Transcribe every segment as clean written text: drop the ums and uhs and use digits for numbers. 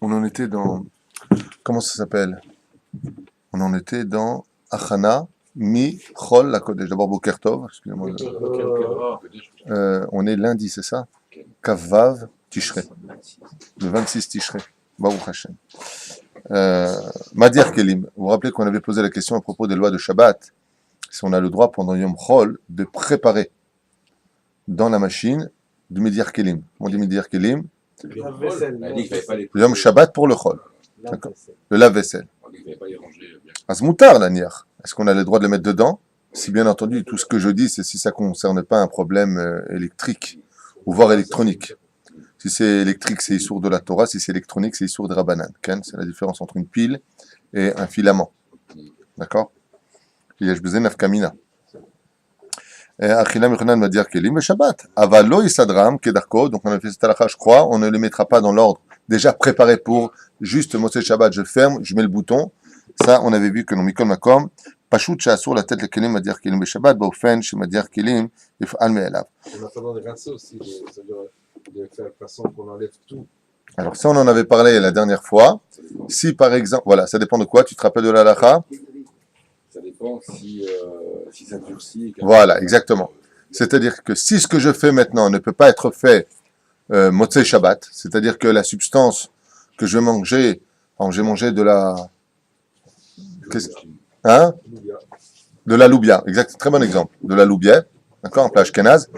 On en était dans... Comment ça s'appelle? On en était dans Achana, Mi, Chol, la Kodesh. D'abord, Boker Tov, excusez-moi. On est lundi, c'est ça? Kavav, Tishrei. Le 26 Tishrei. Baruch Hashem. Madir Kelim. Vous vous rappelez qu'on avait posé la question à propos des lois de Shabbat. Si on a le droit pendant Yom Chol de préparer dans la machine du Medir Kelim. On dit Medir Kelim. Yom Shabbat pour le Chol. Le lave-vaisselle. Azmoutar, la niach. Est-ce qu'on a le droit de le mettre dedans? Si bien entendu, tout ce que je dis, c'est si ça ne concerne pas un problème électrique ou voire électronique. Si c'est électrique, c'est Issour de la Torah. Si c'est électronique, c'est Issour de Rabbanan. C'est la différence entre une pile et un filament. D'accord? Yesh bezen nafkamina. Achila mechonan madir kelim le Shabbat. Avalo isadram kedarko. Donc on a fait cette halakha, je crois. On ne les mettra pas dans l'ordre déjà préparé pour juste Motzei Shabbat. Je ferme, je mets le bouton. Ça, on avait vu que dans Mikol Makom, Pashut Shasur, la tête, le Kelim, Madir Kelim, le Shabbat, Baufen, chez Madir Kelim, il faut almer Elav. En attendant de rincer aussi, c'est-à-dire de faire de façon qu'on enlève tout. Alors, ça, on en avait parlé la dernière fois. Si, par exemple, voilà, ça dépend de quoi? Tu te rappelles de la halakha? Ça dépend si ça durcit. Voilà, exactement. C'est-à-dire que si ce que je fais maintenant ne peut pas être fait Motzei Shabbat, c'est-à-dire que la substance que je vais manger, alors j'ai mangé de la... Hein? De la loubia, exact, très bon exemple. De la loubia, d'accord, en plage kenaz,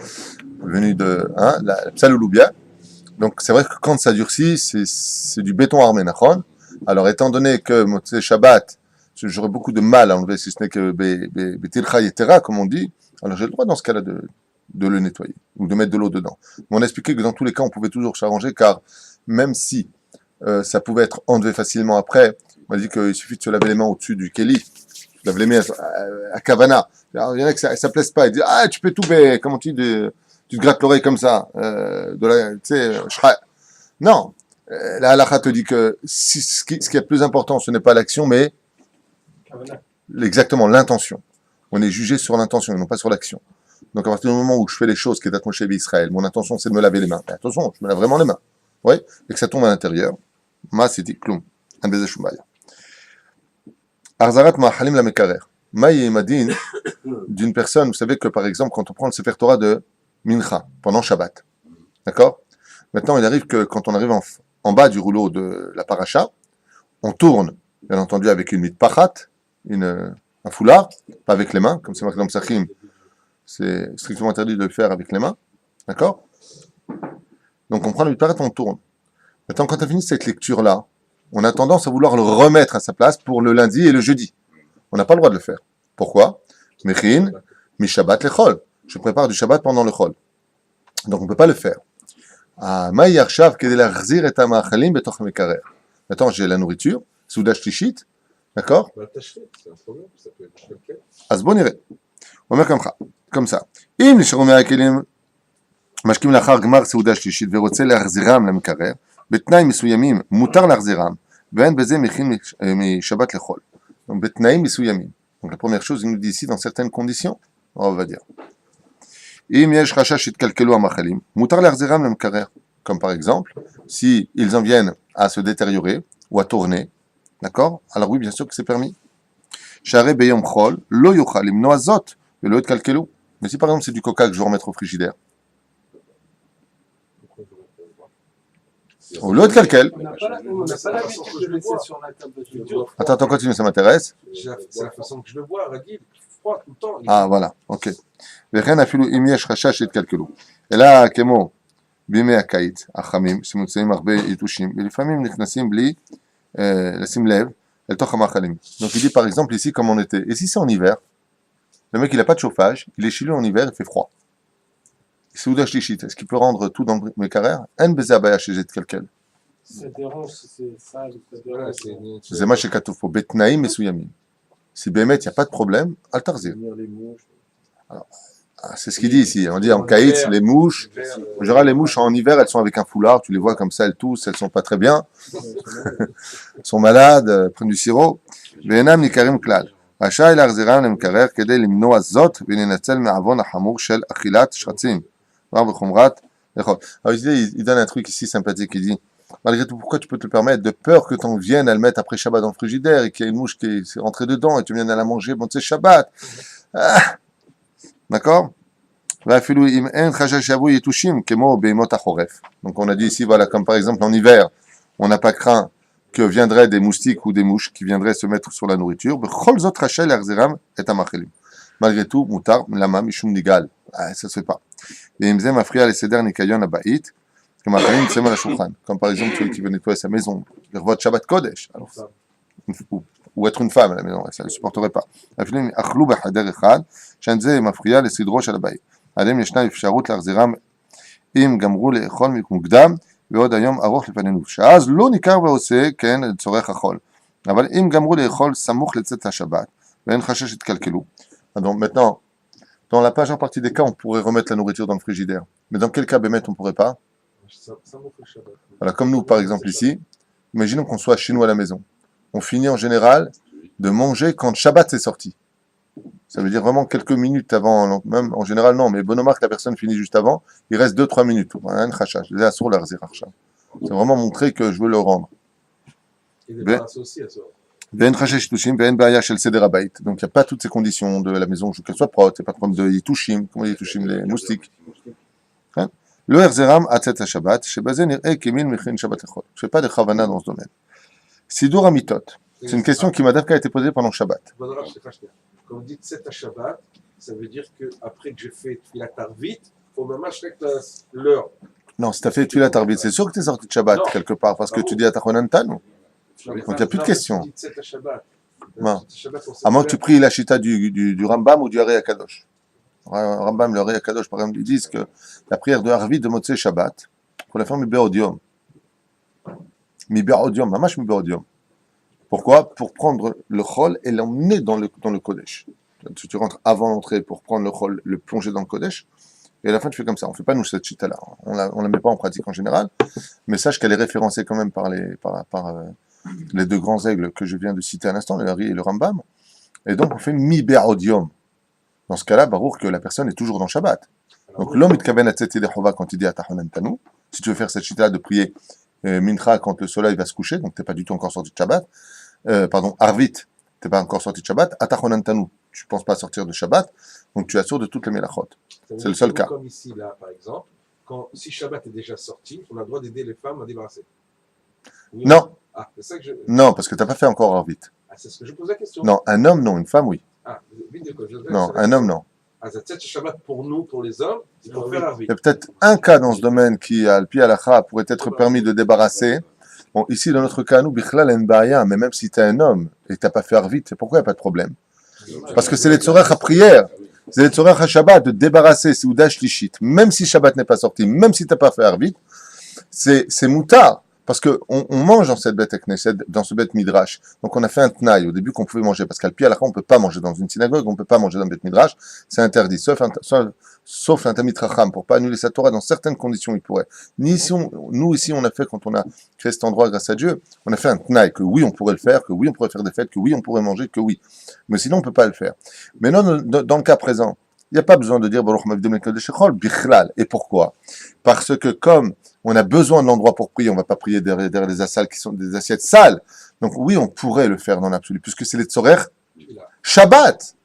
venu de la psaloubia. Donc c'est vrai que quand ça durcit, c'est du béton armé, nachon. Alors étant donné que Motzei Shabbat, j'aurais beaucoup de mal à enlever, si ce n'est que betilcha yetera, comme on dit, alors j'ai le droit dans ce cas-là de le nettoyer, ou de mettre de l'eau dedans. Mais on a expliqué que dans tous les cas, on pouvait toujours s'arranger, car même si ça pouvait être enlevé facilement après, on a dit qu'il suffit de se laver les mains au-dessus du keli, tu laves les mains à kavana. Alors, il y en a que ça ne plaise pas, ils disent, ah, tu peux tout, comment tu dis, tu te grattes l'oreille comme ça, tu sais, non, la halakha te dit que ce qui est le plus important, ce n'est pas l'action, mais exactement l'intention. On est jugé sur l'intention, et non pas sur l'action. Donc à partir du moment où je fais les choses qui est à chez Israël, mon intention c'est de me laver les mains. Mais attention, je me lave vraiment les mains. Oui, et que ça tombe à l'intérieur. Ma c'était kloum. Un baiser shumaya. Arzarat ma'halim la mekarer. Maï et Madin d'une personne, vous savez que par exemple, quand on prend le Sefer Torah de Mincha, pendant Shabbat, d'accord? Maintenant, il arrive que quand on arrive en bas du rouleau de la paracha, on tourne, bien entendu, avec une mitpachat, un foulard, pas avec les mains, comme c'est marqué dans Psachim, c'est strictement interdit de le faire avec les mains, d'accord? Donc on prend le mitpachat, on tourne. Maintenant, quand on a fini cette lecture-là, on a tendance à vouloir le remettre à sa place pour le lundi et le jeudi. On n'a pas le droit de le faire. Pourquoi? Mechin, mi Shabbat lechol. Je prépare du Shabbat pendant le chol. Donc on ne peut pas le faire. Ah, maï yarshav kedei lachzir et ha'ma'achalim betoch ha'mekarer. Maintenant, j'ai la nourriture, souda shlishit, d'accord? C'est un problème, ça peut être quelqu'un. אז בוא נראה. הוא אומר comme ça. אם נשארו מהכלים משקים לאחר גמר סעודה שלישית ורוצה להחזירם למקרר, בתנאים מסוימים מותר להחזירם, ואין בזה מכין משבת לחול. Donc בתנאים מסוימים. Donc la première chose, il nous dit ici, dans certaines conditions, on va dire. אם יש חשש שיתקלקלו המאכלים, מותר להחזירם למקרר. Comme par exemple, si ils en viennent à se détériorer ou à tourner, d'accord? Alors oui, bien sûr que c'est permis. Share beyom chol, lo yochal imno azot, velo et kalkelu. Mais si par exemple c'est du coca que je veux remettre au frigidaire, ou l'eau de calquel. On n'a pas l'habitude de laisser sur la table de friture. Attends, continue, ça m'intéresse. C'est la façon que je le vois, Ragil, froid tout le temps. Ah, voilà, ok. וכן אפילו אם יש חשש שיתקלקלו. אלא כמו בימי הקיץ, החמים, שמוצאים הרבה יתושים, ולפעמים נכנסים בלי לשים לב אל תוך המאכלים. Donc il dit par exemple ici comme on était. Et si c'est en hiver, le mec il n'a pas de chauffage, il est chez lui en hiver, il fait froid. Souda shlichit, est-ce qu'il peut rendre tout dans le mécarer? En beza abaya chez jet quelqu'un. Ça dérange, c'est sale, ça dérange. C'est ma chez Katoufo, betnaïm et souyamim. Si Bémet, il n'y a pas de problème, al tarzir. C'est ce qu'il dit ici. On dit en caït, les mouches. En général, les mouches en hiver, elles sont avec un foulard. Tu les vois comme ça, elles toussent, elles sont pas très bien. Elles sont malades, prennent du sirop. Ve'enam nikarim klal. רשאי להחזירם למקרר כדי למנוע זאת ולנצל מעוון החמור של אכילת שרצים. Alors il donne un truc ici sympathique, il dit Malgré tout, pourquoi tu peux te le permettre? De peur que t'en viennes à le mettre après Shabbat dans le frigidaire et qu'il y ait une mouche qui est rentrée dedans et tu viennes à la manger, bon, tu sais, Shabbat. Ah, d'accord? Donc on a dit ici, voilà, comme par exemple en hiver, on n'a pas craint que viendraient des moustiques ou des mouches qui viendraient se mettre sur la nourriture. Malgré tout, moutar, lama, mishum nigal. Ah, ça se fait pas. Et il me disait, ma frère, les seder nikayon abaït, comme par exemple celui qui veut nettoyer sa maison, votre Shabbat Kodesh. Alors, ou être une femme à la maison, ça ne supporterait pas. עליהם ישנה אפשרות להחזירם אם גמרו לאכול מוקדם ועוד היום ארוך לפנינו, שאז לא ניכר ועושה כן לצורך החול. אבל אם גמרו לאכול סמוך לצאת השבת ואין חשש שיתקלקלו. Donc maintenant, dans la majeure partie des cas, on pourrait remettre la nourriture dans le frigidaire. Mais dans quel cas, Bémet, on ne pourrait pas? Voilà, comme nous, par exemple, ici, imaginons qu'on soit chez nous à la maison. On finit en général de manger quand Shabbat est sorti. Ça veut dire vraiment quelques minutes avant, même en général non, mais bonne marque, la personne finit juste avant, il reste 2-3 minutes. C'est vraiment montrer que je veux le rendre. Donc il n'y a pas toutes ces conditions de la maison, qu'elle soit propre, c'est pas de problème de yitushim, comment les yitushim, les moustiques. Le Herzeram Atzet Shabbat, chez Bazé Nir'e Kemin Mechin Shabbat Echol. Je ne fais pas de Chavana dans ce domaine. Sidur Amitot. C'est une question qui m'a a été posée pendant Shabbat. Quand vous dites 7 à Shabbat, ça veut dire qu'après que j'ai fait Tfilat Arvit, il faut même acheter l'heure. Non, si tu as fait Tfilat Arvit, c'est sûr que tu es sorti de Shabbat non, quelque part, parce que tu dis à Tachonan Tanu. Donc il n'y a plus de question. À moins que tu pries la chita du Rambam ou du Ari Akadosh. Rambam, le Ari Akadosh, par exemple, ils disent que la prière de Arvit de Motzei Shabbat, il faut la faire Mibeodium. Mibeodium, mamash Mibeodium. Pourquoi? Pour prendre le chol et l'emmener dans le Kodesh. Tu rentres avant l'entrée pour prendre le chol, le plonger dans le Kodesh, et à la fin tu fais comme ça. On ne fait pas nous cette chita-là. On la met pas en pratique en général, mais sache qu'elle est référencée quand même par les deux grands aigles que je viens de citer à l'instant, le Hari et le Rambam. Et donc on fait mi be'odium. Dans ce cas-là, barour que la personne est toujours dans Shabbat. Donc l'homme itkaven atzet yedechova quand il dit atachonan tanu. Si tu veux faire cette chita de prier mincha quand le soleil va se coucher, donc tu n'es pas du tout encore sorti de Shabbat. Arvit, tu n'es pas encore sorti de Shabbat, Atachonan Tanu, tu ne penses pas sortir de Shabbat, donc tu assures de toutes les melachot. C'est le seul cas. Comme ici, là, par exemple, si Shabbat est déjà sorti, on a le droit d'aider les femmes à débarrasser. Oui. Non. Ah, c'est ça que je... Non, parce que tu n'as pas fait encore Arvit. Ah, c'est ce que je pose la question. Non, un homme, non, une femme, oui. Ah, vite de quoi non, un homme, non. Ah, c'est Shabbat pour nous, pour les hommes, il faut faire Arvit. Il y a peut-être un cas dans ce domaine qui, à l'pi alacha, pourrait être permis de débarrasser. Bon, ici, dans notre cas, nous, Bichlal en Baya, mais même si tu es un homme et que tu n'as pas fait Arvit, c'est pourquoi il n'y a pas de problème? Parce que c'est les tzorech à prière, c'est les tzorech à Shabbat de débarrasser, c'est Udash Lishit. Même si Shabbat n'est pas sorti, même si tu n'as pas fait Arvit, c'est moutard. Parce qu'on mange dans cette bête Knesset, dans ce bête Midrash. Donc on a fait un tnaï au début qu'on pouvait manger. Parce qu'à l'pi alacha, on ne peut pas manger dans une synagogue, on ne peut pas manger dans un bête Midrash. C'est interdit. Sauf un Tamid Racham. Pour ne pas annuler sa Torah, dans certaines conditions, il pourrait. Nous, ici, on a fait, quand on a créé cet endroit grâce à Dieu, on a fait un tnaï, que oui, on pourrait le faire, que oui, on pourrait faire des fêtes, que oui, on pourrait manger, que oui. Mais sinon, on ne peut pas le faire. Mais non, dans le cas présent, il n'y a pas besoin de dire Baruch Mavdem Kodesh Echol, Bichlal. Et pourquoi? Parce que comme on a besoin de l'endroit pour prier, on ne va pas prier derrière des assales qui sont des assiettes sales. Donc oui, on pourrait le faire dans l'absolu, puisque c'est les tzorer Shabbat.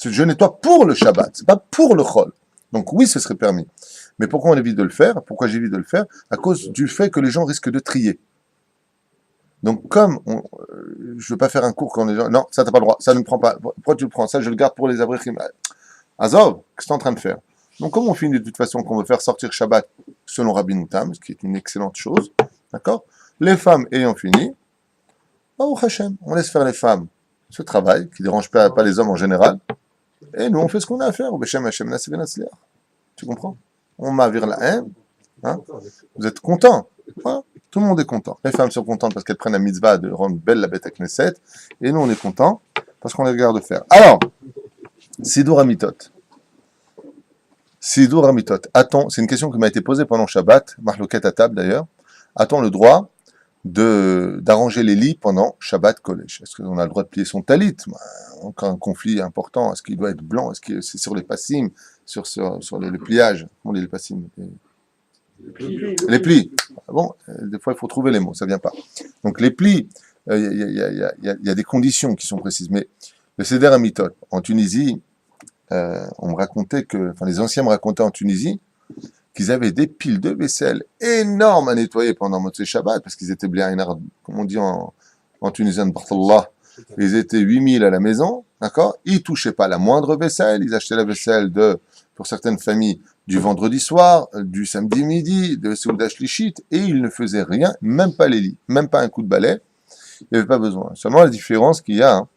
Je nettoie pour le Shabbat, c'est pas pour le Chol. Donc oui, ce serait permis. Mais pourquoi on évite de le faire? Pourquoi j'évite de le faire? À cause du fait que les gens risquent de trier. Donc comme je ne veux pas faire un cours quand les gens... Non, ça t'as pas le droit, ça ne me prend pas. Pourquoi tu le prends? Ça, je le garde pour les abrichim. Azov, qu'est-ce que tu es en train de faire? Donc, comme on finit de toute façon qu'on veut faire sortir Shabbat selon Rabbi Noutam, ce qui est une excellente chose, d'accord? Les femmes ayant fini, Baruch Hashem, on laisse faire les femmes ce travail qui ne dérange pas les hommes en général, et nous on fait ce qu'on a à faire. Tu comprends? On m'avire la haine, hein? Vous êtes contents? Voilà. Tout le monde est content. Les femmes sont contentes parce qu'elles prennent la mitzvah de rendre belle la bête à Knesset, et nous on est contents parce qu'on les regarde faire. Alors, Sidur Amitot. Sidur Amitot. A-t-on, c'est une question qui m'a été posée pendant Shabbat, Mahloket à table d'ailleurs, a-t-on le droit d'arranger les lits pendant Shabbat Kodesh? Est-ce qu'on a le droit de plier son talit? Encore un conflit important. Est-ce qu'il doit être blanc? Est-ce que c'est sur les passim, sur le pliage? Comment on dit les passim? Les plis. Bon, des fois, il faut trouver les mots, ça vient pas. Donc, les plis, il y a des conditions qui sont précises. Mais le Seder Amitot, en Tunisie, on me racontait que, enfin, les anciens me racontaient en Tunisie qu'ils avaient des piles de vaisselle énormes à nettoyer pendant Motzei Shabbat, parce qu'ils étaient bli'ainar, comme on dit en tunisien, Barthallah. Ils étaient 8000 à la maison, d'accord? Ils touchaient pas la moindre vaisselle, ils achetaient la vaisselle pour certaines familles, du vendredi soir, du samedi midi, de Seudah Shlichit, et ils ne faisaient rien, même pas les lits, même pas un coup de balai. Il n'y avait pas besoin. Seulement la différence qu'il y a, hein,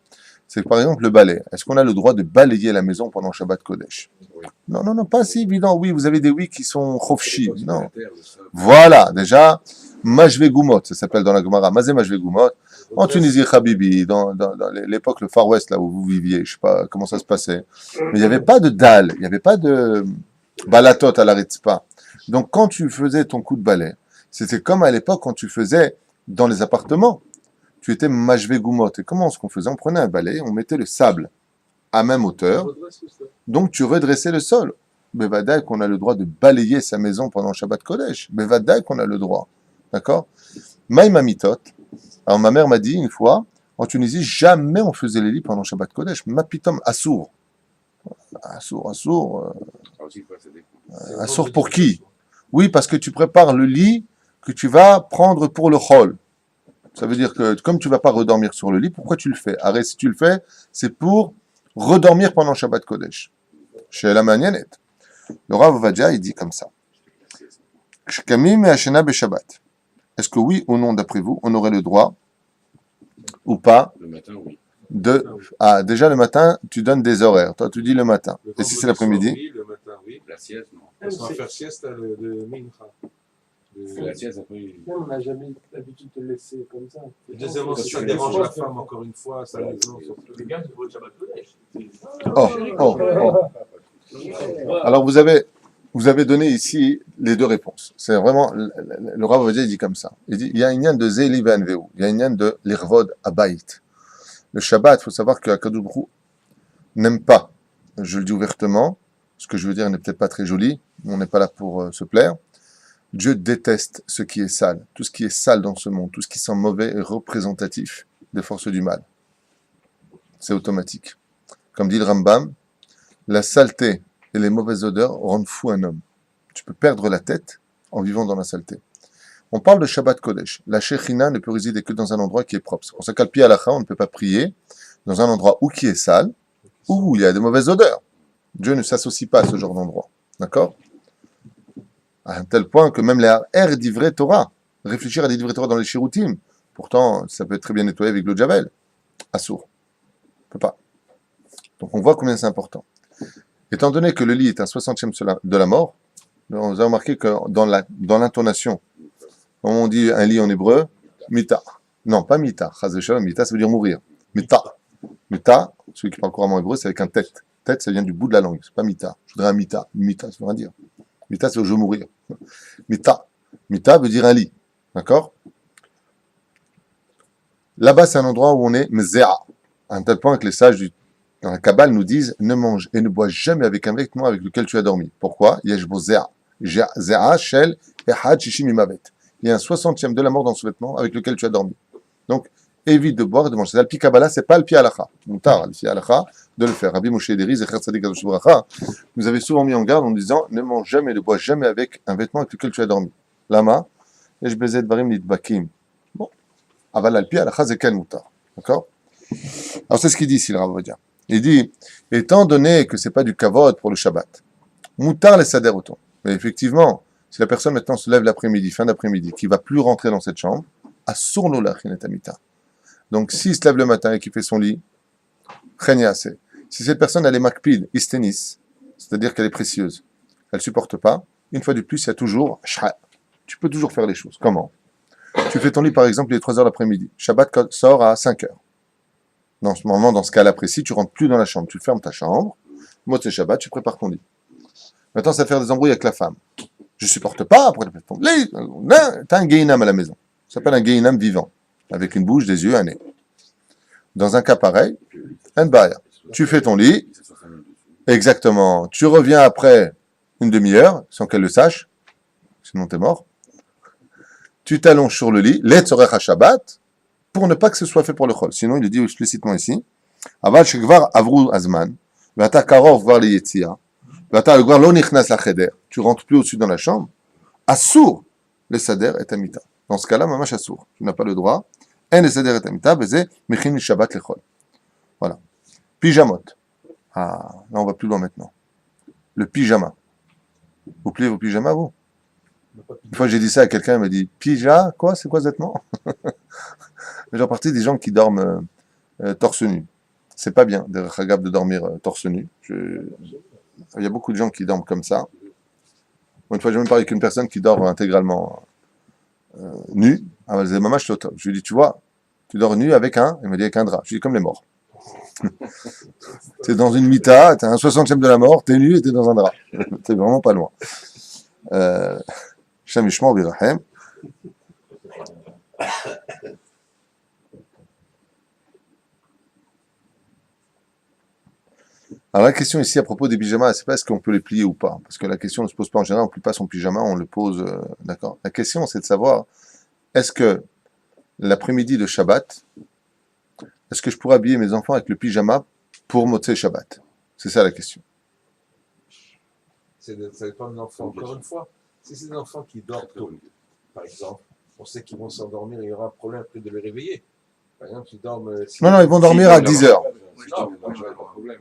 c'est que par exemple le balai. Est-ce qu'on a le droit de balayer la maison pendant Shabbat Kodesh? Oui. Non, pas si évident. Oui, vous avez des oui qui sont chofshi. Non. Voilà, déjà, Majve Gumot, ça s'appelle dans la Gemara, Mazé Majve Gumot. En Tunisie, Habibi, dans l'époque, le Far West, là où vous viviez, je sais pas comment ça se passait. Mais il n'y avait pas de dalle, il n'y avait pas de balatot à la Ritzpa. Donc quand tu faisais ton coup de balai, c'était comme à l'époque quand tu faisais dans les appartements. Tu étais Majve Gumot. Et comment est-ce qu'on faisait? On prenait un balai, on mettait le sable à même hauteur, donc tu redressais le sol. Bevadaï qu'on a le droit de balayer sa maison pendant Shabbat Kodesh. Bevadaï qu'on a le droit. D'accord? Maïma Mitot. Alors ma mère m'a dit une fois, en Tunisie, jamais on faisait les lits pendant Shabbat Kodesh. Mapitom, Assour. Assour pour qui? Oui, parce que tu prépares le lit que tu vas prendre pour le chol. Ça veut dire que comme tu ne vas pas redormir sur le lit, pourquoi tu le fais? Arrête, si tu le fais, c'est pour redormir pendant Shabbat Kodesh. Chez la Manianet. Le Rav Ovadia, il dit comme ça. Shkamim et Hashena Beshabbat. Est-ce que oui ou non, d'après vous, on aurait le droit ou pas Le matin, oui. déjà le matin, tu donnes des horaires. Toi, tu dis le matin. Et si c'est l'après-midi? Oui, le matin, oui. La sieste, non. On va faire sieste le mincha. La sieste, après. On n'a jamais l'habitude de le laisser comme ça. Deuxièmement, si ça dérange la femme, encore une fois, ça maison. Les gars, c'est votre Shabbat Kodesh. Alors vous avez donné ici les deux réponses. C'est vraiment, le Rav Ovadia dit comme ça. Il dit, il y a un lien de Zeli Venveu, il y a un lien de l'Irvod Abayit. Le Shabbat, il faut savoir que Akadosh Baruch Hu n'aime pas, je le dis ouvertement, ce que je veux dire n'est peut-être pas très joli, on n'est pas là pour se plaire. Dieu déteste ce qui est sale. Tout ce qui est sale dans ce monde, tout ce qui sent mauvais est représentatif des forces du mal. C'est automatique. Comme dit le Rambam, la saleté et les mauvaises odeurs rendent fou un homme. Tu peux perdre la tête en vivant dans la saleté. On parle de Shabbat Kodesh. La Shekhinah ne peut résider que dans un endroit qui est propre. C'est pour ça qu'à le pied à on ne peut pas prier dans un endroit où qui est sale, où il y a de mauvaises odeurs. Dieu ne s'associe pas à ce genre d'endroit. D'accord? À un tel point que même les R d'ivrei Torah, réfléchir à des divrei Torah dans les chiroutim, pourtant ça peut être très bien nettoyé avec l'eau de Javel. Assour. On ne peut pas. Donc on voit combien c'est important. Étant donné que le lit est un 60e de la mort, on a remarqué que dans l'intonation, quand on dit un lit en hébreu, mita. Non, pas mita. Mita, ça veut dire mourir. Mita. Mita, celui qui parle couramment hébreu, c'est avec un tête. Tête, ça vient du bout de la langue. C'est pas mita. Je voudrais un mita. Mita, ça veut rien dire. Mita, c'est je veux mourir. Mita. Mita veut dire un lit. D'accord? Là-bas, c'est un endroit où on est mzéa. À un tel point que les sages dans la Kabbale nous disent ne mange et ne bois jamais avec un vêtement avec lequel tu as dormi. Pourquoi? Yeshbo zéa. Zéa, shel, ehad, shishim imavet. Il y a un 60e de la mort dans ce vêtement avec lequel tu as dormi. Donc, évite de boire et de manger. C'est Alpi Kabbalah, c'est pas Alpi Halacha. Moutar, Alpi Halacha, de le faire. Rabbi Moshe Ederi, Zecher Tzadik Kadosh Bracha, nous avait souvent mis en garde en disant ne mange jamais, ne bois jamais avec un vêtement avec lequel tu as dormi. Lama, Yesh bezet barim nitbakim. Bon. Aval Alpi Halacha, Zekan Moutar. D'accord? Alors, c'est ce qu'il dit ici, le Rav Ovadia. Il dit, étant donné que c'est pas du kavod pour le Shabbat, Moutar les sader autant. Mais effectivement, si la personne maintenant se lève l'après-midi, fin d'après-midi, qui ne va plus rentrer dans cette chambre, assour lo l'achinetamita. Donc s'il se lève le matin et qu'il fait son lit, si cette personne elle est makpid, istenis, c'est-à-dire qu'elle est précieuse, elle ne supporte pas, une fois de plus, il y a toujours, tu peux toujours faire les choses. Comment? Tu fais ton lit par exemple, il est 3h l'après-midi, Shabbat sort à 5h. Dans ce moment, dans ce cas-là précis, tu rentres plus dans la chambre, tu fermes ta chambre, Motzei Shabbat, tu prépares ton lit. Maintenant, ça va faire des embrouilles avec la femme. Je ne supporte pas, pourquoi tu ton lit? T'as un Gehinam à la maison. Ça s'appelle un Gehinam vivant, avec une bouche, des yeux, un nez. Dans un cas pareil, tu fais ton lit, exactement. Tu reviens après une demi-heure, sans qu'elle le sache. sinon t'es mort. Tu t'allonges sur le lit, l'etzorech ha-Shabbat, pour ne pas que ce soit fait pour le chol. Sinon, il le dit explicitement ici. Aval shekvar avru azman, v'ata karov var li yetzia, v'ata כבר לא נכנס לחדר, tu rentres plus au-dessus dans la chambre, assour le sader et amita. Dans ce cas-là, mamash assour. Tu n'as pas le droit. En le sader et amita, v'ze mechin li Shabbat le chol. Voilà. Pyjamot. Ah, là on va plus loin maintenant. Le pyjama. Vous pliez vos pyjamas, vous? Une fois j'ai dit ça à quelqu'un, il m'a dit Pija, quoi? C'est quoi ce vêtement? J'en partie des gens qui dorment torse nu. C'est pas bien, de dormir torse nu. Il y a beaucoup de gens qui dorment comme ça. Une fois j'ai même parlé avec une personne qui dort intégralement nu. Ah, elle disait Maman, je lui ai dit, tu vois, tu dors nu avec un? Il m'a dit avec un drap. Je lui ai dit comme les morts. T'es dans une mita, t'es un 60e de la mort, t'es nu et t'es dans un drap. T'es vraiment pas loin. Shem Yishmor Birahem. Alors la question ici à propos des pyjamas, c'est pas est-ce qu'on peut les plier ou pas, parce que la question ne se pose pas en général, on plie pas son pyjama, on le pose, d'accord. La question c'est de savoir, est-ce que l'après-midi de Shabbat, est-ce que je pourrais habiller mes enfants avec le pyjama pour Motzei Shabbat? C'est ça la question. Ça dépend de l'enfant. Encore une fois, si c'est des enfants qui dorment tôt, par exemple, on sait qu'ils vont s'endormir, il y aura un problème après de les réveiller. Par exemple, ils dorment... Non, ils vont dormir à 10 heures.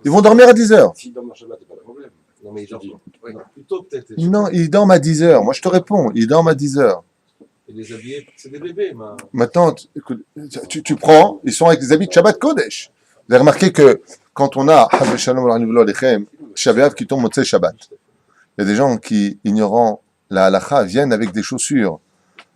Ils vont dormir à 10 heures. S'ils dorment dans Shabbat, c'est pas de problème. Non, mais ils dorment plus tôt peut-être. Non, ils dorment à 10 heures. Moi, je te réponds, ils dorment à 10 heures. Et les habiller, c'est des bébés. Maintenant, écoute, tu prends, ils sont avec des habits de Shabbat Kodesh. Vous avez remarqué que quand on a Shabbat qui tombe Motzei Shabbat, il y a des gens qui, ignorant la halacha, viennent avec des chaussures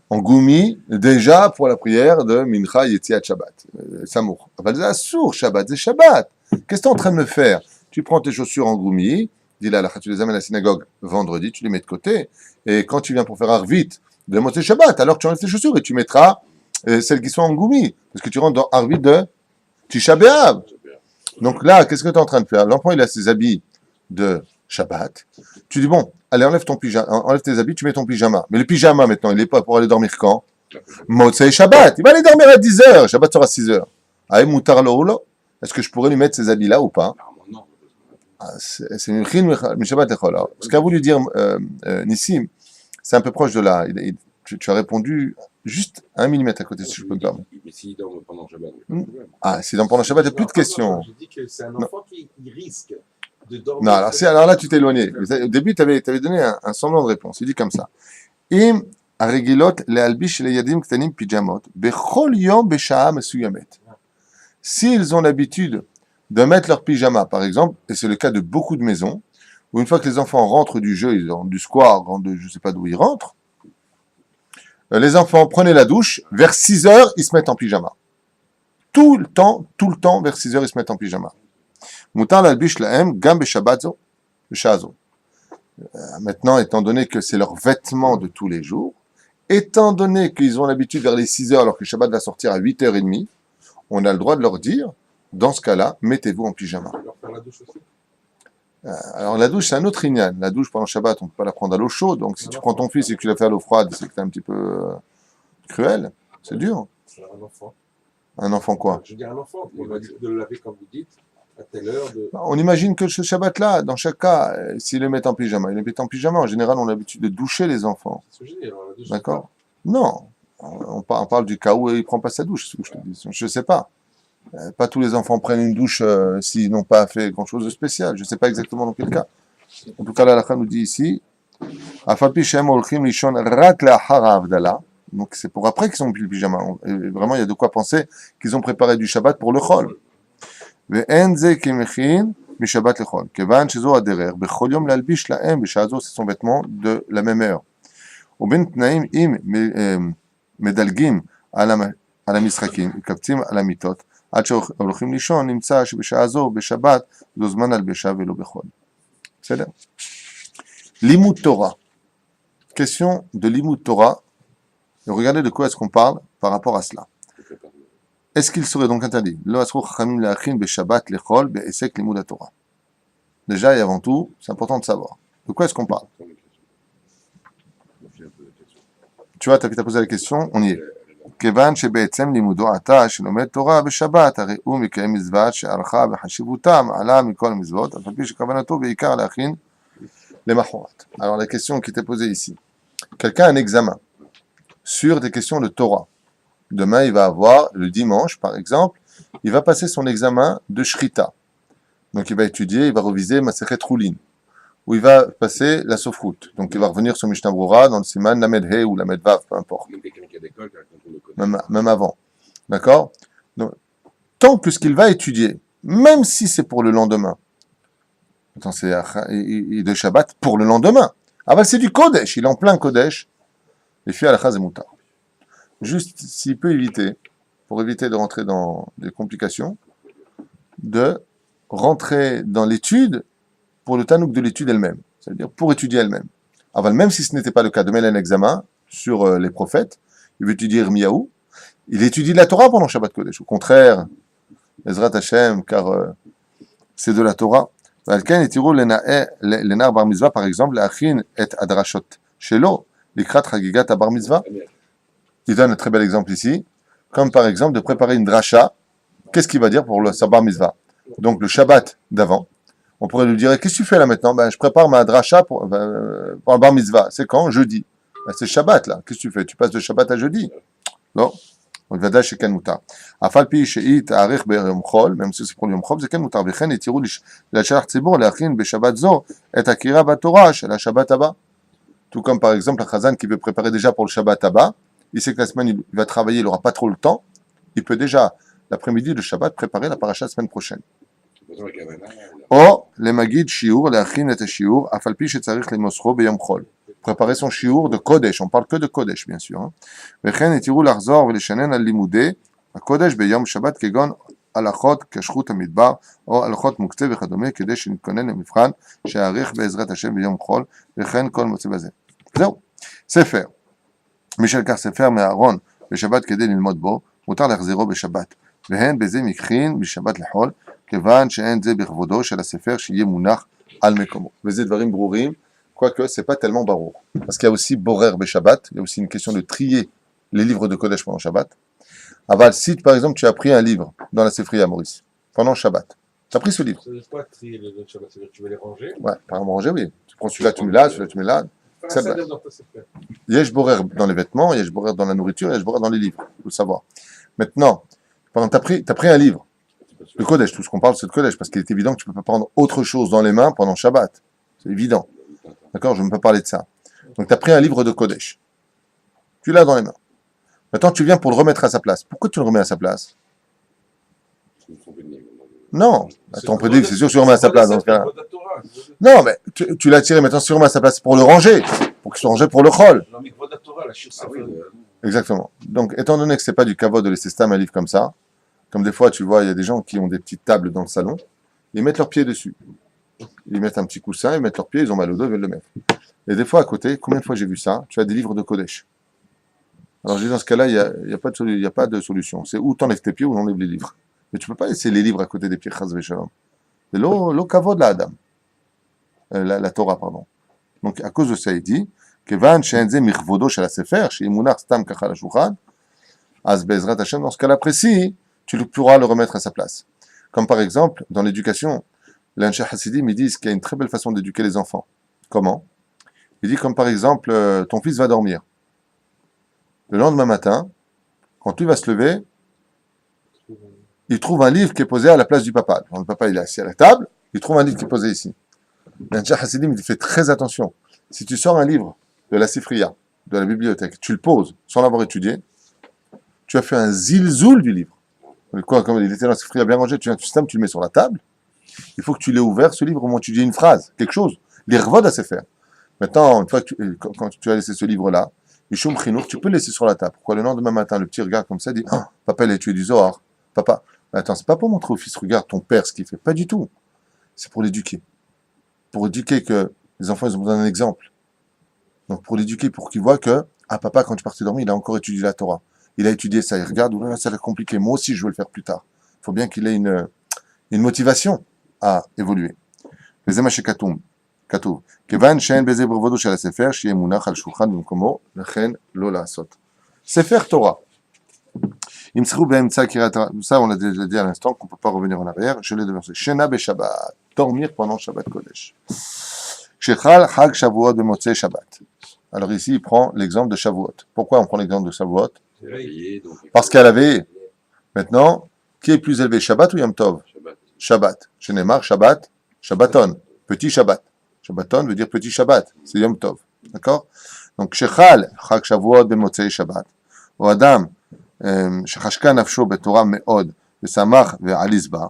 en goumi, déjà pour la prière de Mincha Yetziat Shabbat. Samour. C'est assour Shabbat, c'est Shabbat. Qu'est-ce que tu es en train de me faire? Tu prends tes chaussures en goumi, dis la halacha, tu les amènes à la synagogue vendredi, tu les mets de côté, et quand tu viens pour faire Arvit de Motzei Shabbat, alors tu enlèves tes chaussures et tu mettras celles qui sont en goumi, parce que tu rentres dans Arvit de Tisha B'Av. Donc là, qu'est-ce que tu es en train de faire? L'enfant, il a ses habits de Shabbat. Tu dis, bon, allez, enlève tes habits, tu mets ton pyjama. Mais le pyjama, maintenant, il est pas pour aller dormir quand? Motzei Shabbat. Il va aller dormir à 10 heures. Shabbat sera à 6 heures. Aïe, moutar lo lo. Est-ce que je pourrais lui mettre ces habits-là ou pas? C'est une chine, mais Shabbat lechol. Ce qu'a voulu dire Nissim, c'est un peu proche de là. Tu as répondu juste 1 millimètre à côté, si je peux me permettre. Mais s'ils dorment pendant Shabbat, il n'y a pas de problème. Ah, s'ils dorment pendant Shabbat, il n'y a plus de questions. Je dis que c'est un enfant qui risque de dormir. Non, alors là, tu t'es éloigné. Au début, tu avais donné un semblant de réponse. Il dit comme ça. Im aregilot lealbish leyadim ktanim pyjamot bechol yom besha'a mesuyamet. S'ils ont l'habitude de mettre leur pyjama, par exemple, et c'est le cas de beaucoup de maisons, où une fois que les enfants rentrent du jeu, ils rentrent du square, je ne sais pas d'où ils rentrent, les enfants prenaient la douche, vers 6 heures, ils se mettent en pyjama. Tout le temps, vers 6 heures, ils se mettent en pyjama. Mutar l'albish lahem gam beshabbat zo, beshazo. Maintenant, étant donné que c'est leur vêtement de tous les jours, étant donné qu'ils ont l'habitude vers les 6 heures, alors que le Shabbat va sortir à 8h30, on a le droit de leur dire, dans ce cas-là, mettez-vous en pyjama. Leur faire la douche aussi. Alors la douche, c'est un autre ignane. La douche pendant Shabbat, on ne peut pas la prendre à l'eau chaude. Donc si tu prends ton fils et que tu la fais à l'eau froide, c'est que tu es un petit peu cruel. C'est dur. C'est un enfant. Un enfant quoi? Je veux dire un enfant, on va dire de le laver comme vous dites, à telle heure. On imagine que ce Shabbat-là, dans chaque cas, s'ils le mettent en pyjama, ils le mettent en pyjama. En général, on a l'habitude de doucher les enfants. C'est ce que je dis, alors, la douche, D'accord? Non. On parle du cas où il ne prend pas sa douche, c'est ce que je te dis. Je ne sais pas. Pas tous les enfants prennent une douche s'ils n'ont pas fait grand-chose de spécial. Je ne sais pas exactement dans quel cas. En tout cas, la halakha nous dit ici, donc c'est pour après qu'ils ont pris le pyjama. Et vraiment, il y a de quoi penser qu'ils ont préparé du Shabbat pour le chol. C'est son vêtement de la même heure. על המשחקים, מקבצים על המיטות, עד שהולכים לישון, נמצא שבשעה זו, בשבת, זו זמן הלבשה ולא בחול. בסדר? לימוד Torah. Question de Limud Torah. Et regardez de quoi est-ce qu'on parle par rapport à cela. Est-ce qu'il serait donc interdit? Lo asru chachamim le'achin beshabbat lechol be'esek limud Torah. Déjà et avant tout, c'est important de savoir. De quoi est-ce qu'on parle? tu vois, t'as posé la question, on y est. כיוון שבעצם לימודו עתה שלומד תורה בשבת, הרי הוא מקיים מצוות שערכה בחשיבותם עלה מכל המצוות, אף על פי שכוונתו בעיקר להכין למחרת. Alors la question qui était posée ici. Quelqu'un a un examen sur des questions de Torah. Demain, il va avoir, le dimanche par exemple, il va passer son examen de Shrita. Donc il va étudier, il va réviser Masechet Choulin, où il va passer la Sofrout. Donc il va revenir sur Mishnah Brura dans le Siman Lamed He ou Lamed Vav, peu importe. Même quelqu'un qui a d'école, qui a un contrôle de code. Même avant. D'accord? Donc, tant que ce qu'il va étudier, même si c'est pour le lendemain, attends, c'est de Shabbat pour le lendemain. Ah ben c'est du Kodesh, il est en plein Kodesh. Les filles à la chaz et moutar. Juste s'il peut éviter, pour éviter de rentrer dans des complications, de rentrer dans l'étude pour le tanouk de l'étude elle-même. C'est-à-dire pour étudier elle-même. Aval, même si ce n'était pas le cas, de mettre un examen sur les prophètes, il veut étudier Irmiyahu, il étudie la Torah pendant Shabbat Kodesh. Au contraire, Ezrat Hashem, car c'est de la Torah. Valken et Tiro Lenar Bar Mitzvah, par exemple, Achin et Adrashot Shelo, l'Ikrat Chagigat à Bar Mitzvah. Il donne un très bel exemple ici, comme par exemple de préparer une dracha. Qu'est-ce qu'il va dire pour sa Bar Mitzvah? Donc le Shabbat d'avant, on pourrait lui dire, qu'est-ce que tu fais là maintenant? Ben, je prépare ma dracha pour le Bar Mitzvah. C'est quand? Jeudi. Ben, c'est Shabbat là. Qu'est-ce que tu fais? Tu passes de Shabbat à jeudi? Non. On va dire chez Ken Moutar. Afalpi Sheit Arich Beyom Chol, même si c'est pour le Yom Chol, c'est Ken Moutar. Vechen et Tirou la Shalach Tzibur, l'Achin Beshabbat Zo, et Akira Batorah, chez la Shabbat Abba. Tout comme par exemple, un Chazan qui veut préparer déjà pour le Shabbat Abba, il sait que la semaine il va travailler, il n'aura pas trop le temps, il peut déjà, l'après-midi de Shabbat, préparer la paracha la semaine prochaine. Or, les Magid Shiur, l'Achin et Shiur, Afalpi Shetzarich les Mosro Beyom Chol. Préparer son shiur de Kodesh, on parle que de Kodesh, bien sûr. Vechen et Tirou l'Arzor, Veleshanen al-Limudé, à Kodesh Beyom Shabbat, Kegon, Alachot, Kashrut Amidbar, ou Alachot Mukte, Vechadome, Kedesh, Nikonen, le Mifran, Shearich, Be'ezrat Hashem, Beyom Chol, Vechen, Kol Motse Bazé. Zéro. Sefer. Michel Kar Sefer, Me'aron, Beshabbat, Kedé, Lilmod Bo, Mutar l'Achzero, Beshabbat. Vehen, Bezé, Mikrin, Bishabbat, Lechol, Kevan, She'en, Ze, Birvodo, Shel Sefer, Shiye Munach, Al Mekomo. Bezé, Dvarim, Brourim, quoique c'est pas tellement barour. Parce qu'il y a aussi Borer Beshabbat, il y a aussi une question de trier les livres de Kodesh pendant Shabbat. Aval, si par exemple tu as pris un livre dans la Sefriya, Maurice, pendant Shabbat, tu as pris ce livre. Ça veut dire quoi trier les autres Shabbat? C'est-à-dire que tu vas les ranger? Ouais, par ranger, oui. Tu prends celui-là, tu mets là, celui-là, tu mets là. Ça veut dire dans ta Sefer. Yesh Borer dans les vêtements, Yesh Borer dans la nourriture, Yesh Borer dans les livres. Il faut le savoir. Maintenant, pendant tu as pris un livre. Le Kodesh, tout ce qu'on parle, c'est de Kodesh, parce qu'il est évident que tu ne peux pas prendre autre chose dans les mains pendant Shabbat. C'est évident. D'accord, je ne peux pas parler de ça. Donc, tu as pris un livre de Kodesh. Tu l'as dans les mains. Maintenant, tu viens pour le remettre à sa place. Pourquoi tu le remets à sa place? Non. Attends, prédit, c'est sûr que tu le remets à sa place dans ce cas-là. Non, mais tu l'as tiré, maintenant, tu le remets à sa place pour le ranger. Pour qu'il soit rangé pour le chol. Exactement. Donc, étant donné que ce n'est pas du kavod de laisser un livre comme ça, comme des fois, tu vois, il y a des gens qui ont des petites tables dans le salon, ils mettent leurs pieds dessus. Ils mettent un petit coussin, ils mettent leurs pieds, ils ont mal au dos, ils veulent le mettre. Et des fois, à côté, combien de fois j'ai vu ça? Tu as des livres de Kodesh. Alors, je dis, dans ce cas-là, il n'y a pas de solution. C'est ou t'enlèves tes pieds ou t'enlèves les livres. Mais tu ne peux pas laisser les livres à côté des pieds, chas v'shalom. C'est l'eau kavod la Adam. La Torah, pardon. Donc, à cause de ça, il dit, Kevan she'enze mirvodo shel sefer, she'imunach stam kacha la shulchan, az be'ezrat Hashem, dans ce cas-là précis, tu pourras le remettre à sa place. Comme par exemple, dans l'éducation, les Anshe Hasidim, ils disent qu'il y a une très belle façon d'éduquer les enfants. Comment? Il dit comme par exemple, ton fils va dormir. Le lendemain matin, quand lui va se lever, il trouve un livre qui est posé à la place du papa. Le papa, il est assis à la table, il trouve un livre qui est posé ici. Les Anshe Hasidim, il fait très attention. Si tu sors un livre de la Sifriya, de la bibliothèque, tu le poses sans l'avoir étudié, tu as fait un zilzoul du livre. Quoi, comme il était dans la Sifriya bien rangé, tu viens, tu le mets sur la table. Il faut que tu l'aies ouvert, ce livre, au moins tu dis une phrase, quelque chose. Les revod à se faire. Maintenant, une fois que quand tu as laissé ce livre-là, Mishum Chinour, tu peux le laisser sur la table. Pourquoi le lendemain matin, le petit regarde comme ça, dit papa, il a tué du Zohar. Papa, attends, c'est pas pour montrer au fils, regarde ton père ce qu'il fait. Pas du tout. C'est pour l'éduquer. Pour éduquer que les enfants, ils ont besoin d'un exemple. Donc pour l'éduquer, pour qu'il voit que, papa, quand tu partais dormir, il a encore étudié la Torah. Il a étudié ça, il regarde, ça a l'air compliqué. Moi aussi, je veux le faire plus tard. Il faut bien qu'il ait une motivation à évoluer. Les Emashekatum, כתוב, כיוון שאין בזה ברבודו של הספר, שיהיה מונח על שולחן במקומו, לכן לא לעשות. ספר תורה. אם צריכו באמצע קריאת התורה, ça on l'a déjà dit à l'instant, qu'on ne peut pas revenir en arrière, je l'ai devancé. Shena Beshabbat, dormir pendant Shabbat Kodesh. Shechal Chag Shavuot Bemotzei Shabbat. Alors ici, il prend l'exemple de Shavuot. Pourquoi on prend l'exemple de Shavuot? Parce qu'elle avait. Maintenant, qui est plus élevé, Shabbat ou Yom Tov? Shabbat. Shenemar, Shabbat, Shabbaton, petit Shabbat. Shabbaton veut dire petit Shabbat, c'est Yom Tov. D'accord? Donc, Shechal Chag Shavuot Bemotzei Shabbat. Ou Adam, שחשקה נפשו בתורה מאוד, ושמח ועליז בה,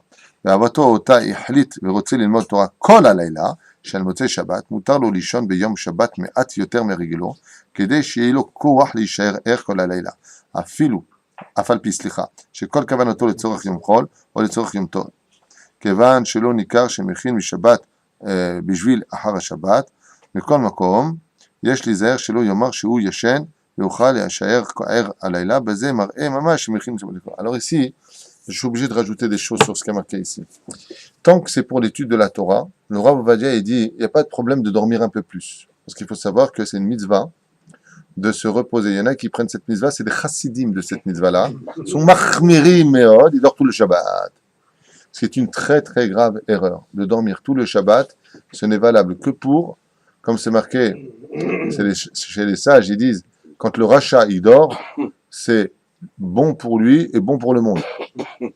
ואהבתו אותה החליט ורוצה ללמוד תורה כל הלילה, של מוצאי שבת, מותר לו לישון ביום שבת מעט יותר מרגלו, כדי שיהיה לו כוח להישאר ער כל הלילה. אפילו, אף על פי סליחה, שכל כוונתו לצורך יום חול, או לצורך יום טוב. כיוון שלא ניכר שמכין משבת בשביל אחר השבת, מכל מקום, יש להיזהר שלא יאמר שהוא ישן, Alors ici, je suis obligé de rajouter des choses sur ce qui est marqué ici. Tant que c'est pour l'étude de la Torah, le Rav Ovadia dit il n'y a pas de problème de dormir un peu plus. Parce qu'il faut savoir que c'est une mitzvah de se reposer. Il y en a qui prennent cette mitzvah, c'est des chassidim de cette mitzvah-là. Ils sont machmirim meod, ils dorment tout le Shabbat. C'est une très très grave erreur. De dormir tout le Shabbat, ce n'est valable que pour, comme c'est marqué chez les sages, ils disent quand le rachat il dort, c'est bon pour lui et bon pour le monde.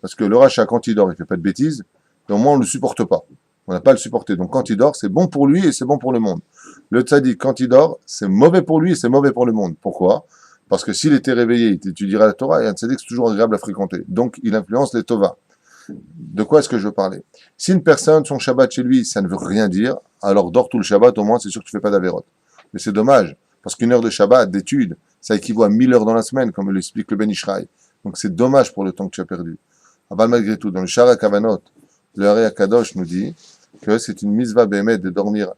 Parce que le rachat, quand il dort, il ne fait pas de bêtises, et au moins on ne le supporte pas. On n'a pas à le supporter. Donc quand il dort, c'est bon pour lui et c'est bon pour le monde. Le tzaddik, quand il dort, c'est mauvais pour lui et c'est mauvais pour le monde. Pourquoi? Parce que s'il était réveillé, il étudierait la Torah, et un tzaddik, c'est toujours agréable à fréquenter. Donc il influence les tovas. De quoi est-ce que je veux parler? Si une personne, son Shabbat chez lui, ça ne veut rien dire, alors dors tout le Shabbat, au moins c'est sûr que tu ne fais pas d'avérote. Mais c'est dommage. Parce qu'une heure de Shabbat, d'étude, ça équivaut à 1000 heures dans la semaine, comme l'explique le Ben Ishraï. Donc c'est dommage pour le temps que tu as perdu. Aval malgré tout, dans le Shara Kavanot, le Hari Akadosh nous dit que c'est une mitzvah bémet de dormir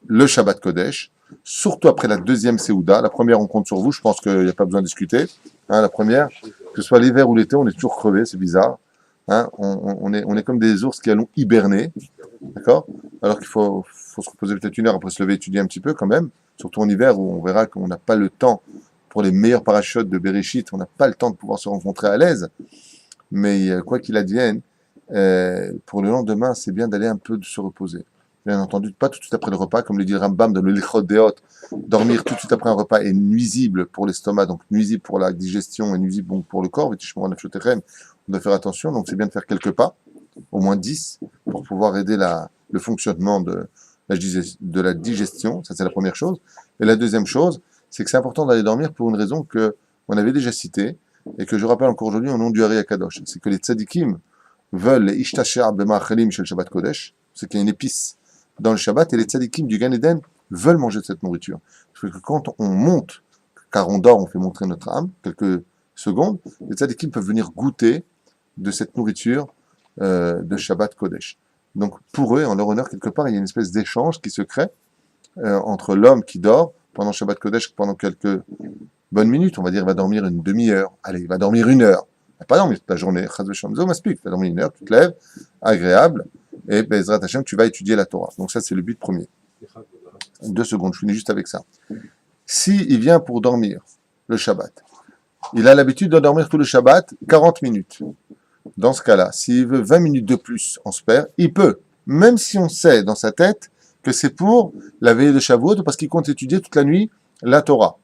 le Shabbat Kodesh, surtout après la deuxième Seouda. La première, on compte sur vous, je pense qu'il n'y a pas besoin de discuter. Hein, la première, que ce soit l'hiver ou l'été, on est toujours crevé, c'est bizarre. Hein, on est comme des ours qui allons hiberner. D'accord? Alors qu'il faut se reposer peut-être une heure après se lever, étudier un petit peu quand même, surtout en hiver où on verra qu'on n'a pas le temps pour les meilleurs parachutes de Bereshit, on n'a pas le temps de pouvoir se rencontrer à l'aise. Mais quoi qu'il advienne, pour le lendemain, c'est bien d'aller un peu se reposer. Bien entendu, pas tout de suite après le repas, comme le dit Rambam dans le Lichot Deot, dormir tout de suite après un repas est nuisible pour l'estomac, donc nuisible pour la digestion et nuisible bon, pour le corps. On doit faire attention, donc c'est bien de faire quelques pas, au moins 10, pour pouvoir aider le fonctionnement de la digestion. Ça, c'est la première chose. Et la deuxième chose, c'est que c'est important d'aller dormir pour une raison qu'on avait déjà citée, et que je rappelle encore aujourd'hui au nom du Hari Akadosh. C'est que les tzadikim veulent les ishtasher b'ma'achelim shel Shabbat Kodesh, c'est qu'il y a une épice dans le Shabbat, et les tzadikim du Gan Eden veulent manger de cette nourriture. Parce que quand on monte, car on dort, on fait montrer notre âme, quelques secondes, les tzadikim peuvent venir goûter de cette nourriture de Shabbat Kodesh. Donc pour eux, en leur honneur, quelque part, il y a une espèce d'échange qui se crée entre l'homme qui dort pendant Shabbat Kodesh pendant quelques bonnes minutes, on va dire il va dormir une demi-heure, allez, il va dormir une heure, il va pas dormir toute la journée, Chaz v'Shalom, tu vas dormir une heure, tu te lèves, agréable, et Bezrat Hashem, tu vas étudier la Torah. Donc ça, c'est le but premier. 2 secondes, je finis juste avec ça. Si il vient pour dormir le Shabbat, il a l'habitude de dormir tout le Shabbat 40 minutes. Dans ce cas-là, s'il veut 20 minutes de plus, on se perd, il peut, même si on sait dans sa tête que c'est pour la veillée de Shavuot, parce qu'il compte étudier toute la nuit la Torah.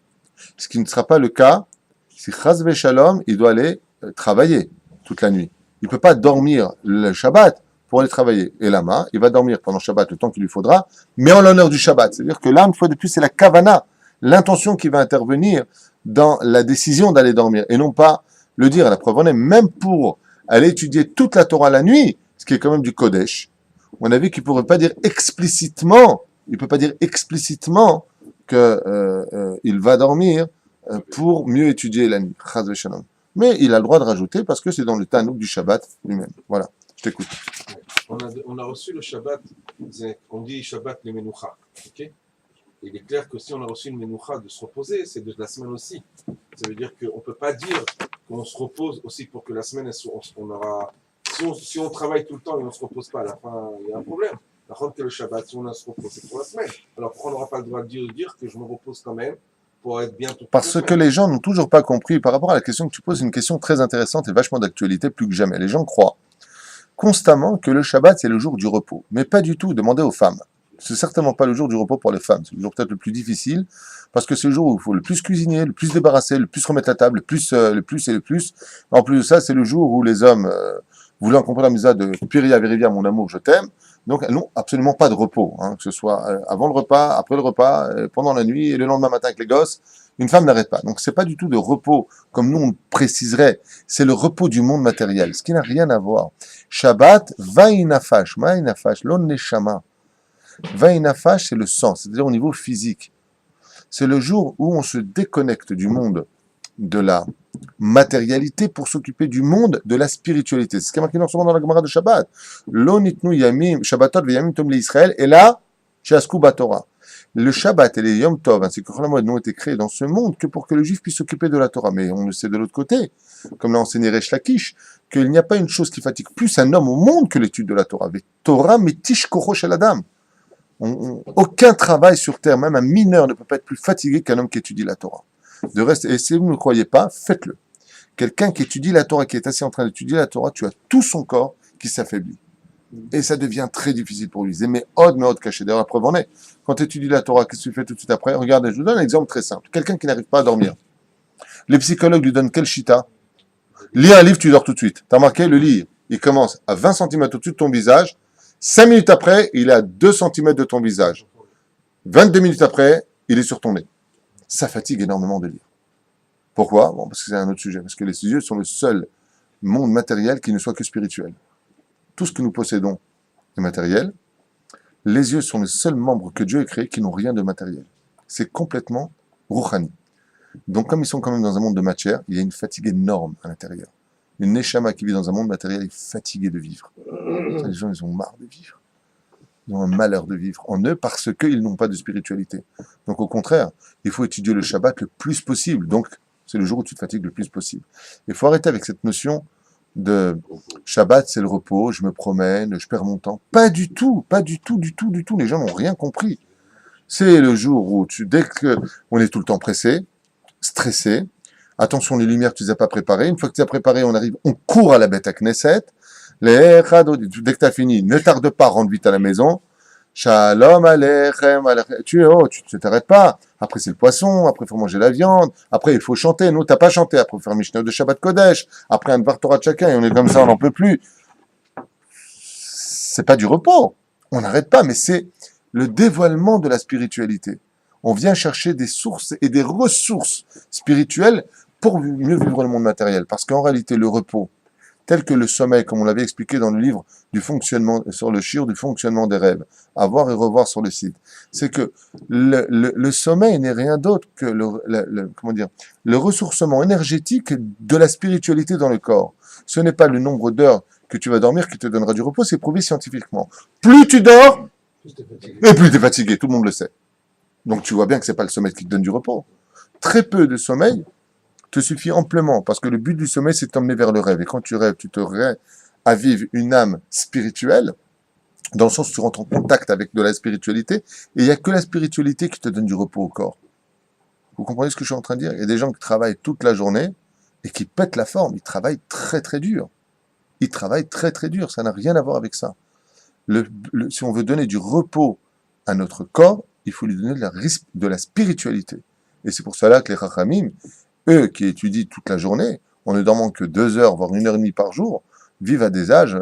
Ce qui ne sera pas le cas si Chaz v'Shalom, il doit aller travailler toute la nuit. Il ne peut pas dormir le Shabbat pour aller travailler. Et là-bas, il va dormir pendant Shabbat le temps qu'il lui faudra, mais en l'honneur du Shabbat. C'est-à-dire que là, une fois de plus, c'est la kavana, l'intention qui va intervenir dans la décision d'aller dormir, et non pas le dire. À la preuve, on est même pour aller étudier toute la Torah la nuit, ce qui est quand même du Kodesh. On a vu qu'il ne pourrait pas dire explicitement, qu'il va dormir pour mieux étudier la nuit. Chaz v'Shalom. Mais il a le droit de rajouter parce que c'est dans le Tanouk du Shabbat lui-même. Voilà, je t'écoute. On a reçu le Shabbat, on dit Shabbat le Menoucha. Okay? Il est clair que si on a reçu une Menoucha de se reposer, c'est de la semaine aussi. Ça veut dire qu'on ne peut pas dire qu'on se repose aussi pour que la semaine, on aura. Si on travaille tout le temps et on ne se repose pas, à la fin, il y a un problème. Par contre, que le Shabbat, si on a ce repos, c'est pour la semaine. Alors pourquoi on n'aura pas le droit de dire que je me repose quand même pour être bien tout Parce que les gens n'ont toujours pas compris, par rapport à la question que tu poses, une question très intéressante et vachement d'actualité plus que jamais. Les gens croient constamment que le Shabbat, c'est le jour du repos. Mais pas du tout, demandez aux femmes. C'est certainement pas le jour du repos pour les femmes. C'est le jour peut-être le plus difficile, parce que c'est le jour où il faut le plus cuisiner, le plus débarrasser, le plus remettre la table, le plus et le plus. En plus de ça, c'est le jour où les hommes, voulant comprendre la misa de Piria Verivia, mon amour, je t'aime, donc elles n'ont absolument pas de repos, hein, que ce soit avant le repas, après le repas, pendant la nuit et le lendemain matin avec les gosses. Une femme n'arrête pas. Donc c'est pas du tout de repos comme nous on le préciserait. C'est le repos du monde matériel, ce qui n'a rien à voir. Shabbat, va'inafash, ma'inafash, lon neshama. Va'inafash, c'est le sang, c'est-à-dire au niveau physique. C'est le jour où on se déconnecte du monde de la matérialité pour s'occuper du monde de la spiritualité. C'est ce qui est marqué dans la Gemara de Shabbat. Lo nitnu yamim, Shabbatot ve'yamim tom l'Israël, et là, she'asku baTorah. Le Shabbat et les Yom Tov, ainsi que Chol Hamoed, n'ont été créés dans ce monde que pour que le juif puisse s'occuper de la Torah. Mais on le sait de l'autre côté, comme l'a enseigné Resh Lakish, qu'il n'y a pas une chose qui fatigue plus un homme au monde que l'étude de la Torah. Mais Torah metish kocho shel adam. Aucun travail sur terre, même un mineur, ne peut pas être plus fatigué qu'un homme qui étudie la Torah. De reste, et si vous ne le croyez pas, faites-le. Quelqu'un qui étudie la Torah, qui est assis en train d'étudier la Torah, tu as tout son corps qui s'affaiblit. Et ça devient très difficile pour lui. Mais od caché. D'ailleurs, la preuve en est. Quand tu étudies la Torah, qu'est-ce que tu fais tout de suite après? Regardez, je vous donne un exemple très simple. Quelqu'un qui n'arrive pas à dormir. Les psychologues lui donnent quel chita? Lis un livre, tu dors tout de suite. T'as remarqué, le lit, il commence à 20 cm au-dessus de ton visage. 5 minutes après, il est à 2 cm de ton visage. 22 minutes après, il est sur ton nez. Ça fatigue énormément de lire. Pourquoi? Bon, parce que c'est un autre sujet. Parce que les yeux sont le seul monde matériel qui ne soit que spirituel. Tout ce que nous possédons est matériel. Les yeux sont les seuls membres que Dieu a créés qui n'ont rien de matériel. C'est complètement rouhani. Donc, comme ils sont quand même dans un monde de matière, il y a une fatigue énorme à l'intérieur. Une neshama qui vit dans un monde matériel est fatiguée de vivre. Ça, les gens, ils ont marre de vivre. Ils ont un malheur de vivre en eux parce qu'ils n'ont pas de spiritualité. Donc, au contraire, il faut étudier le Shabbat le plus possible. Donc, c'est le jour où tu te fatigues le plus possible. Il faut arrêter avec cette notion de Shabbat, c'est le repos, je me promène, je perds mon temps. Pas du tout, pas du tout, du tout, du tout. Les gens n'ont rien compris. C'est le jour où dès qu'on est tout le temps pressé, stressé, attention les lumières, tu les as pas préparées. Une fois que tu as préparé, on arrive, on court à la bête à Knesset. Dès que tu as fini, ne tarde pas, rentre vite à la maison. Shalom Aleichem, tu t'arrêtes pas. Après, c'est le poisson. Après, il faut manger la viande. Après, il faut chanter. Nous, t'as pas chanté. Après, il faut faire Mishnah de Shabbat Kodesh. Après, un Dvar Torah de chacun. Et on est comme ça, on n'en peut plus. C'est pas du repos. On n'arrête pas, mais c'est le dévoilement de la spiritualité. On vient chercher des sources et des ressources spirituelles pour mieux vivre le monde matériel. Parce qu'en réalité, le repos, tel que le sommeil, comme on l'avait expliqué dans le livre du fonctionnement, sur le shiur du fonctionnement des rêves, à voir et revoir sur le site, c'est que le sommeil n'est rien d'autre que le ressourcement énergétique de la spiritualité dans le corps. Ce n'est pas le nombre d'heures que tu vas dormir qui te donnera du repos, c'est prouvé scientifiquement. Plus tu dors, et plus tu es fatigué, tout le monde le sait. Donc tu vois bien que c'est pas le sommeil qui te donne du repos. Très peu de sommeil te suffit amplement, parce que le but du sommeil, c'est de t'emmener vers le rêve. Et quand tu rêves, tu te ravives une âme spirituelle, dans le sens où tu rentres en contact avec de la spiritualité, et il n'y a que la spiritualité qui te donne du repos au corps. Vous comprenez ce que je suis en train de dire? Il y a des gens qui travaillent toute la journée, et qui pètent la forme. Ils travaillent très très dur. Ils travaillent très très dur, ça n'a rien à voir avec ça. Si on veut donner du repos à notre corps, il faut lui donner de la spiritualité. Et c'est pour cela que les Chachamim, eux qui étudient toute la journée, en ne dormant que 2 heures, voire 1 heure et demie par jour, vivent à des âges,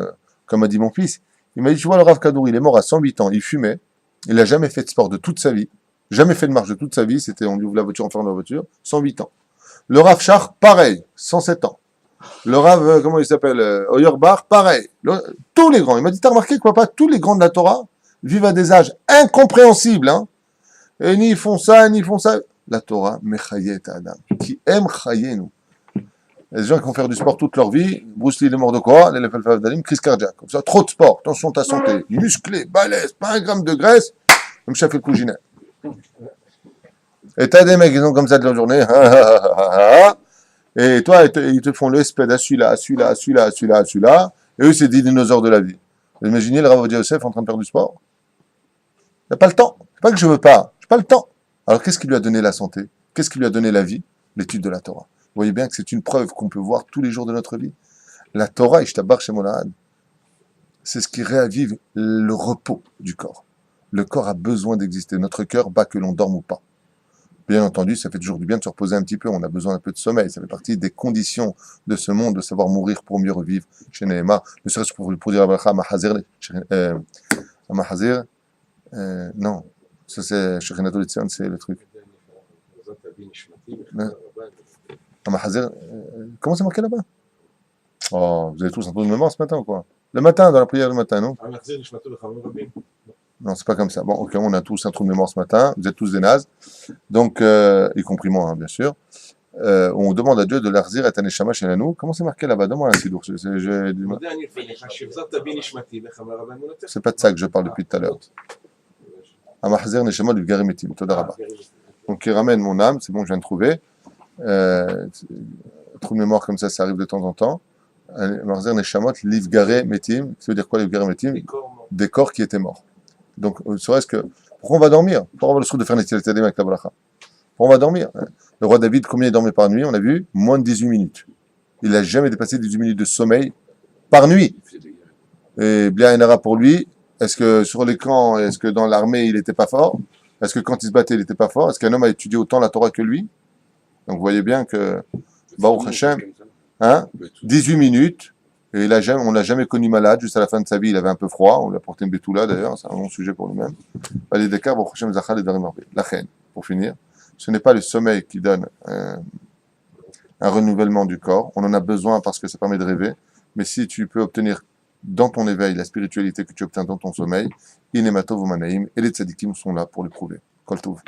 comme a dit mon fils. Il m'a dit, tu vois, le Rav Kadour, il est mort à 108 ans, il fumait, il n'a jamais fait de sport de toute sa vie, jamais fait de marche de toute sa vie, c'était on lui ouvre la voiture, on ferme la voiture, 108 ans. Le Rav Shach, pareil, 107 ans. Le Rav, comment il s'appelle, Oyerbar, pareil. Tous les grands, il m'a dit, t'as remarqué quoi pas, tous les grands de la Torah vivent à des âges incompréhensibles, hein, et ni ils font ça, ni ils font ça. La Torah, mechayet Adam, qui aime chayenu. Il y a des gens qui vont faire du sport toute leur vie. Bruce Lee est mort de quoi? L'Elef Dalim, crise cardiaque. Comme ça, trop de sport. Attention ta santé. Musclé, balèze, pas 1 gramme de graisse. Comme chef et couginet. Et t'as des mecs qui sont comme ça de la journée. Et toi, ils te font le sped à celui-là, à celui-là, à celui-là, à celui-là, à celui-là. Et eux, c'est des dinosaures de la vie. Vous imaginez le Rav Odia Yosef en train de faire du sport? n'a pas le temps. C'est pas que je veux pas, j'ai pas le temps. Alors qu'est-ce qui lui a donné la santé? Qu'est-ce qui lui a donné la vie? L'étude de la Torah. Vous voyez bien que c'est une preuve qu'on peut voir tous les jours de notre vie. La Torah, Ishtabar Shemolahad, c'est ce qui réavive le repos du corps. Le corps a besoin d'exister. Notre cœur bat que l'on dorme ou pas. Bien entendu, ça fait toujours du bien de se reposer un petit peu. On a besoin un peu de sommeil. Ça fait partie des conditions de ce monde, de savoir mourir pour mieux revivre. Chez Nehema, ne serait-ce pour dire à Bracha, Mahazir, non, ça c'est Shekhinat Litzion, c'est le truc. Mahazir, comment c'est marqué là-bas? Oh, vous avez tous un peu de mémoire ce matin ou quoi? Le matin, dans la prière du matin, non? Non, c'est pas comme ça. Bon, ok, on a tous un trou de mémoire ce matin. Vous êtes tous des nazes. Donc, y compris moi, hein, bien sûr. On demande à Dieu de l'arzir et un neshama chez nous. Comment c'est marqué là-bas? Donne-moi un sidour. C'est pas de ça que je parle depuis tout à l'heure. Amahazir neshama du garimetim. Todarabah. Donc, il ramène mon âme. C'est bon, je viens de trouver. Trou de mémoire comme ça arrive de temps en temps. Amahazir neshamot livgare metim. Ça veut dire quoi, livgare metim? Des corps qui étaient morts. Donc, serait-ce que, pourquoi on va dormir? Pourquoi on va le souffle de faire avec la bracha? Pourquoi on va dormir? Le roi David, combien il dormait par nuit? On a vu, moins de 18 minutes. Il n'a jamais dépassé 18 minutes de sommeil par nuit. Et bien, il pour lui, est-ce que sur les camps, est-ce que dans l'armée, il n'était pas fort? Est-ce que quand il se battait, il n'était pas fort? Est-ce qu'un homme a étudié autant la Torah que lui? Donc, vous voyez bien que, Baruch Hashem, hein, 18 minutes, et on l'a jamais connu malade, juste à la fin de sa vie, il avait un peu froid, on lui a porté une bétoula d'ailleurs, c'est un long sujet pour lui-même. La chaîne, pour finir, ce n'est pas le sommeil qui donne un renouvellement du corps, on en a besoin parce que ça permet de rêver, mais si tu peux obtenir dans ton éveil la spiritualité que tu obtiens dans ton sommeil, Inematov ou Manaïm, et les tzadikim sont là pour le prouver. Kol Tov.